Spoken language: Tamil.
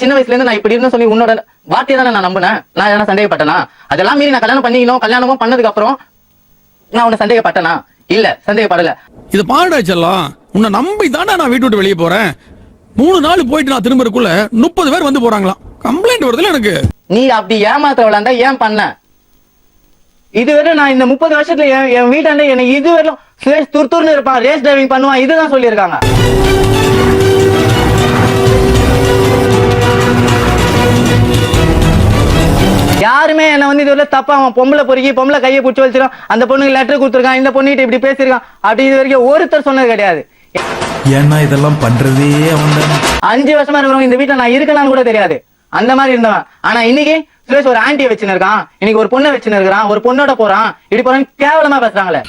சின்ன வயசுல இருந்து நான் இப்படி இருந்தேன்னு சொல்லி உன்னோட வார்த்தையை தானே நான் நம்பினேன். நான் எதனா சந்தேகப்பட்டனா? அதெல்லாம் மீறி நான் கல்யாணம் பண்ணிக்கணும். கல்யாணமும் பண்ணதுக்கு அப்புறம் நான் உன்னை சந்தேகப்பட்டனா? இல்ல, சந்தேகப்படல. இது பாடா செல்லம், உன்னை நம்பி தானே நான் வீட்டு விட்டு வெளியே போறேன். 3 நாள் போயிட்டு நான் திரும்பறக்குள்ள 30 பேர் வந்து போறாங்களாம். கம்ப்ளைண்ட் வருதுல எனக்கு. நீ அப்படி ஏமாத்த விளாண்டா ஏன் பண்ண? இதுவரை நான் இந்த 30 வருஷத்துல என் வீட்டாண்ட என்னை இதுவரையும் சுரேஷ் துர்துர்னு இருப்பான், ரேஸ் டிரைவிங் பண்ணுவான், இதுதான் சொல்லியிருக்காங்க. யாருமே என்ன வந்து இதுவரை தப்பா அவன் பொம்பளை பொறுக்கி பொம்பளை கையை பிடிச்சி வச்சிருக்கான், அந்த பொண்ணுக்கு லெட்டர் கொடுத்துருக்கான், இந்த பொண்ணுகிட்ட இப்படி பேசியிருக்கான் அப்படி இது வரைக்கும் ஒருத்தர் சொன்னது கிடையாது. ஏன்னா இதெல்லாம் பண்றதே அவன் 5 வருஷமா இருக்கிறவங்க இந்த வீட்டுல நான் இருக்கலாம்னு கூட தெரியாது, அந்த மாதிரி இருந்தவன். ஆனா இன்னைக்கு சுரேஷ் ஒரு ஆன்டியை வச்சுன்னு இருக்கான், இன்னைக்கு ஒரு பொண்ணை வச்சுன்னு இருக்கிறான், ஒரு பொண்ணோட போறான், இப்படி போறான்னு கேவலமா பேசுறாங்களே.